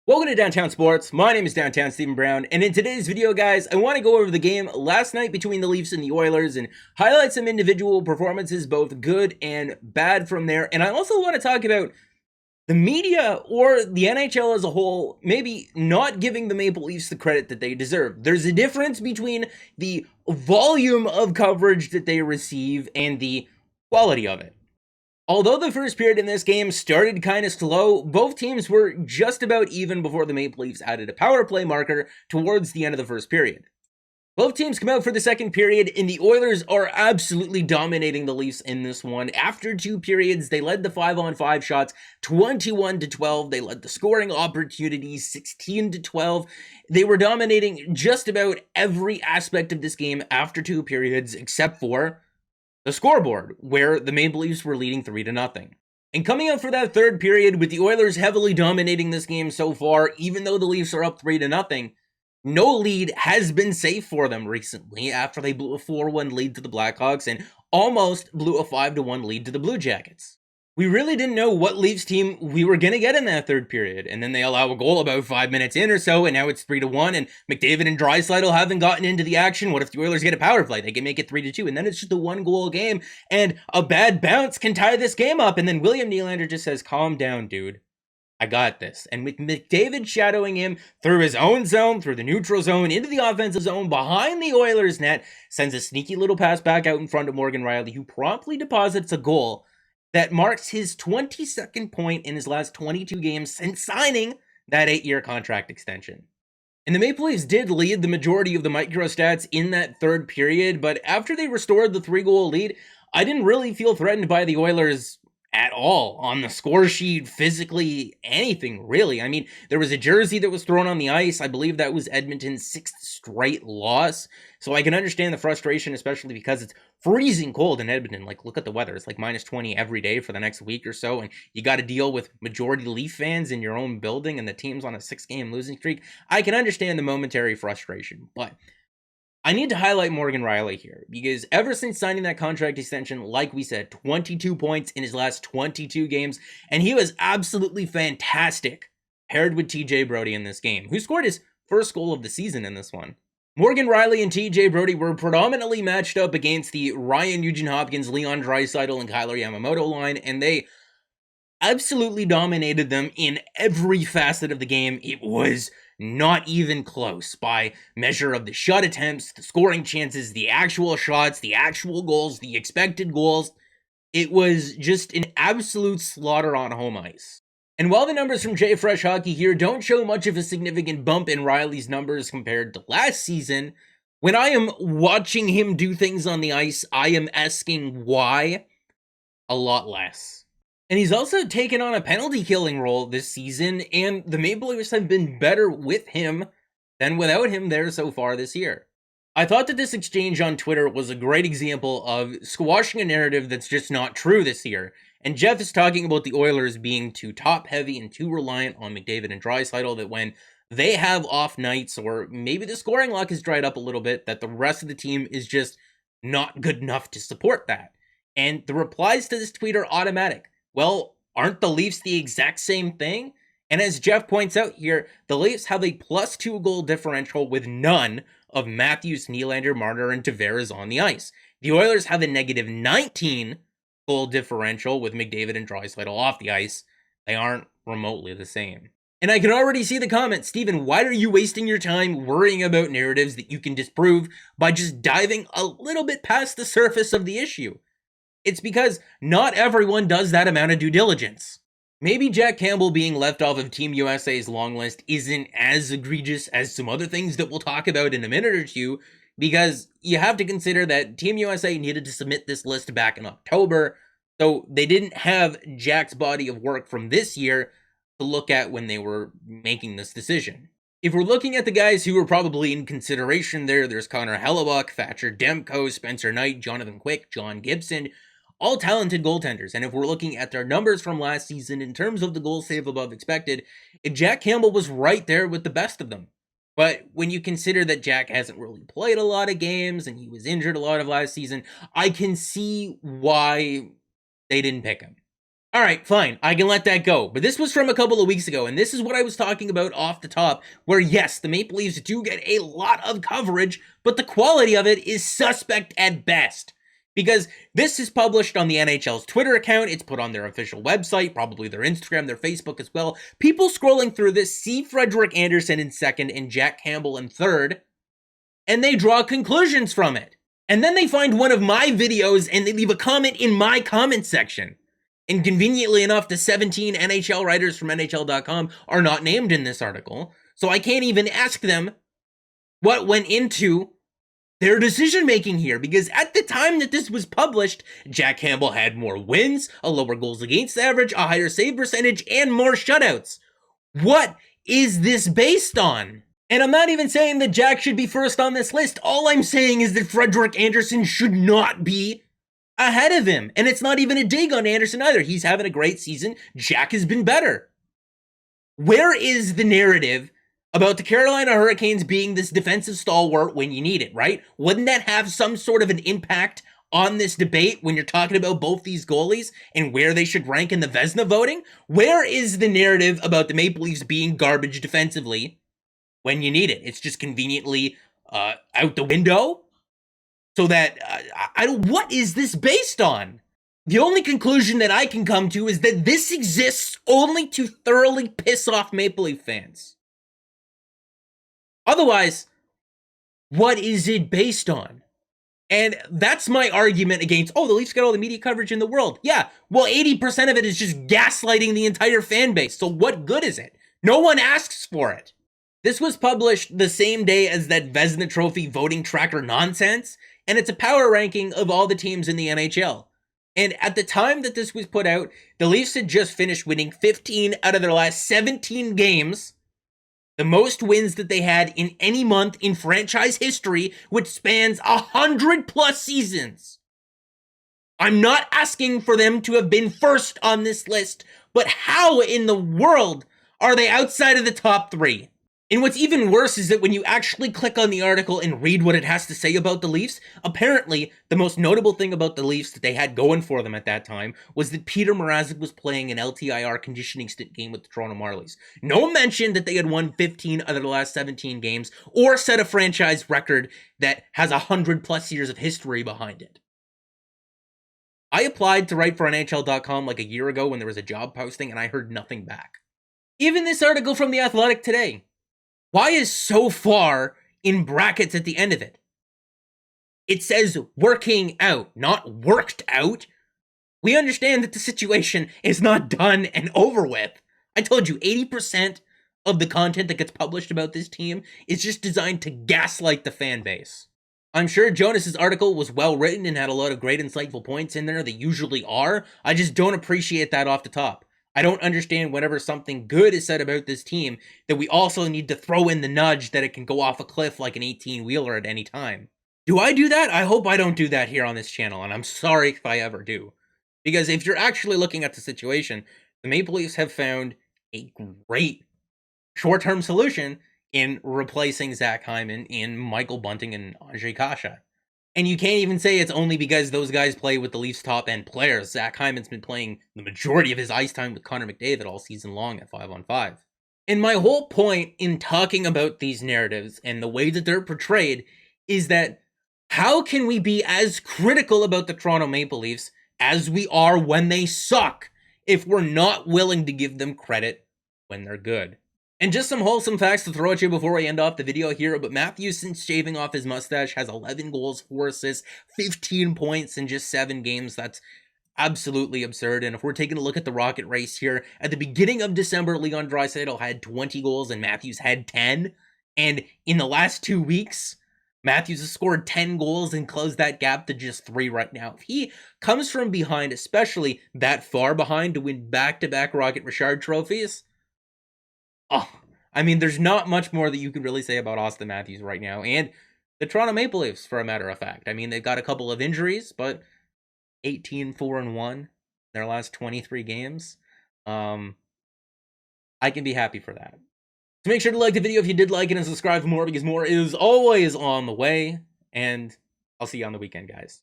Welcome to Downtown Sports. My name is Downtown Stephen Brown, and in today's video, guys, I want to go over the game last night between the Leafs and the Oilers and highlight some individual performances, both good and bad from there. And I also want to talk about the media or the NHL as a whole maybe not giving the Maple Leafs the credit that they deserve. There's a difference between the volume of coverage that they receive and the quality of it. Although the first period in this game started kind of slow, both teams were just about even before the Maple Leafs added a power play marker towards the end of the first period. Both teams come out for the second period, and the Oilers are absolutely dominating the Leafs in this one. After two periods, they led the 5-on-5 shots 21-12. They led the scoring opportunities 16-12. They were dominating just about every aspect of this game after two periods, except for the scoreboard, where the Maple Leafs were leading 3-0. And coming up for that third period, with the Oilers heavily dominating this game so far, even though the Leafs are up 3-0, no lead has been safe for them recently after they blew a 4-1 lead to the Blackhawks and almost blew a 5-1 lead to the Blue Jackets. We really didn't know what Leafs team we were going to get in that third period, and then they allow a goal about 5 minutes in or so, and now it's 3-1, and McDavid and Draisaitl haven't gotten into the action. What if the Oilers get a power play? They can make it 3-2, and then it's just a one-goal game, and a bad bounce can tie this game up, and then William Nylander just says, calm down, dude. I got this. And with McDavid shadowing him through his own zone, through the neutral zone, into the offensive zone, behind the Oilers net, sends a sneaky little pass back out in front of Morgan Rielly, who promptly deposits a goal that marks his 22nd point in his last 22 games since signing that 8-year contract extension. And the Maple Leafs did lead the majority of the micro stats in that third period, but after they restored the 3-goal lead, I didn't really feel threatened by the Oilers at all on the score sheet, physically, anything really. I mean, there was a jersey that was thrown on the ice. I believe that was Edmonton's 6th straight loss. So I can understand the frustration, especially because it's freezing cold in Edmonton. Like, look at the weather. It's like minus 20 every day for the next week or so. And you got to deal with majority Leaf fans in your own building and the team's on a 6-game losing streak. I can understand the momentary frustration, but I need to highlight Morgan Rielly here, because ever since signing that contract extension, like we said, 22 points in his last 22 games, and he was absolutely fantastic paired with TJ Brody in this game, who scored his first goal of the season in this one. Morgan Rielly and TJ Brody were predominantly matched up against the Ryan Nugent-Hopkins, Leon Draisaitl, and Kyler Yamamoto line, and they absolutely dominated them in every facet of the game. It was not even close by measure of the shot attempts, the scoring chances, the actual shots, the actual goals, the expected goals. It was just an absolute slaughter on home ice. And while the numbers from JFresh Hockey here don't show much of a significant bump in Rielly's numbers compared to last season, when I am watching him do things on the ice, I am asking why a lot less. And he's also taken on a penalty killing role this season, and the Maple Leafs have been better with him than without him there so far this year. I thought that this exchange on Twitter was a great example of squashing a narrative that's just not true this year. And Jeff is talking about the Oilers being too top-heavy and too reliant on McDavid and Draisaitl, that when they have off nights, or maybe the scoring luck has dried up a little bit, that the rest of the team is just not good enough to support that. And the replies to this tweet are automatic. Well, aren't the Leafs the exact same thing? And as Jeff points out here, the Leafs have a +2 goal differential with none of Matthews, Nylander, Marner, and Tavares on the ice. The Oilers have a -19 goal differential with McDavid and Draisaitl off the ice. They aren't remotely the same. And I can already see the comments, Steven, why are you wasting your time worrying about narratives that you can disprove by just diving a little bit past the surface of the issue? It's because not everyone does that amount of due diligence. Maybe Jack Campbell being left off of Team USA's long list isn't as egregious as some other things that we'll talk about in a minute or two, because you have to consider that Team USA needed to submit this list back in October, so they didn't have Jack's body of work from this year to look at when they were making this decision. If we're looking at the guys who were probably in consideration there's Connor Hellebuyck, Thatcher Demko, Spencer Knight, Jonathan Quick, John Gibson, all talented goaltenders. And if we're looking at their numbers from last season in terms of the goal save above expected, Jack Campbell was right there with the best of them. But when you consider that Jack hasn't really played a lot of games and he was injured a lot of last season, I can see why they didn't pick him. All right, fine. I can let that go. But this was from a couple of weeks ago, and this is what I was talking about off the top, where yes, the Maple Leafs do get a lot of coverage, but the quality of it is suspect at best. Because this is published on the NHL's Twitter account, it's put on their official website, probably their Instagram, their Facebook as well. People scrolling through this see Frederik Andersen in second and Jack Campbell in third, and they draw conclusions from it. And then they find one of my videos and they leave a comment in my comment section. And conveniently enough, the 17 NHL writers from NHL.com are not named in this article, so I can't even ask them what went into their decision-making here, because at the time that this was published, Jack Campbell had more wins, a lower goals against average, a higher save percentage, and more shutouts. What is this based on? And I'm not even saying that Jack should be first on this list. All I'm saying is that Frederik Andersen should not be ahead of him. And it's not even a dig on Andersen either. He's having a great season. Jack has been better. Where is the narrative about the Carolina Hurricanes being this defensive stalwart when you need it, right? Wouldn't that have some sort of an impact on this debate when you're talking about both these goalies and where they should rank in the Vezina voting? Where is the narrative about the Maple Leafs being garbage defensively when you need it? It's just conveniently out the window? So that, what is this based on? The only conclusion that I can come to is that this exists only to thoroughly piss off Maple Leaf fans. Otherwise, what is it based on? And that's my argument against, the Leafs got all the media coverage in the world. Yeah, well, 80% of it is just gaslighting the entire fan base. So what good is it? No one asks for it. This was published the same day as that Vezina Trophy voting tracker nonsense, and it's a power ranking of all the teams in the NHL. And at the time that this was put out, the Leafs had just finished winning 15 out of their last 17 games, the most wins that they had in any month in franchise history, which spans 100+ seasons. I'm not asking for them to have been first on this list, but how in the world are they outside of the top 3? And what's even worse is that when you actually click on the article and read what it has to say about the Leafs, apparently the most notable thing about the Leafs that they had going for them at that time was that Peter Mrazek was playing an LTIR conditioning stint game with the Toronto Marlies. No mention that they had won 15 out of the last 17 games or set a franchise record that has 100+ years of history behind it. I applied to write for NHL.com like a year ago when there was a job posting and I heard nothing back. Even this article from The Athletic today. Why is so far in brackets at the end of it? It says working out, not worked out. We understand that the situation is not done and over with. I told you, 80% of the content that gets published about this team is just designed to gaslight the fan base. I'm sure Jonas's article was well written and had a lot of great insightful points in there. They usually are. I just don't appreciate that off the top. I don't understand whenever something good is said about this team that we also need to throw in the nudge that it can go off a cliff like an 18-wheeler at any time. Do I do that? I hope I don't do that here on this channel, and I'm sorry if I ever do. Because if you're actually looking at the situation, the Maple Leafs have found a great short-term solution in replacing Zach Hyman in Michael Bunting and Andrei Kasha. And you can't even say it's only because those guys play with the Leafs' top-end players. Zach Hyman's been playing the majority of his ice time with Connor McDavid all season long at 5-on-5. And my whole point in talking about these narratives and the way that they're portrayed is that how can we be as critical about the Toronto Maple Leafs as we are when they suck if we're not willing to give them credit when they're good? And just some wholesome facts to throw at you before I end off the video here, but Matthews, since shaving off his mustache, has 11 goals, 4 assists, 15 points in just 7 games. That's absolutely absurd. And if we're taking a look at the Rocket race here, at the beginning of December, Leon Draisaitl had 20 goals and Matthews had 10. And in the last 2 weeks, Matthews has scored 10 goals and closed that gap to just 3 right now. If he comes from behind, especially that far behind, to win back-to-back Rocket Richard trophies, I mean, there's not much more that you can really say about Austin Matthews right now, and the Toronto Maple Leafs, for a matter of fact. I mean, they've got a couple of injuries, but 18-4-1 their last 23 games. I can be happy for that. So make sure to like the video if you did like it, and subscribe for more, because more is always on the way, and I'll see you on the weekend, guys.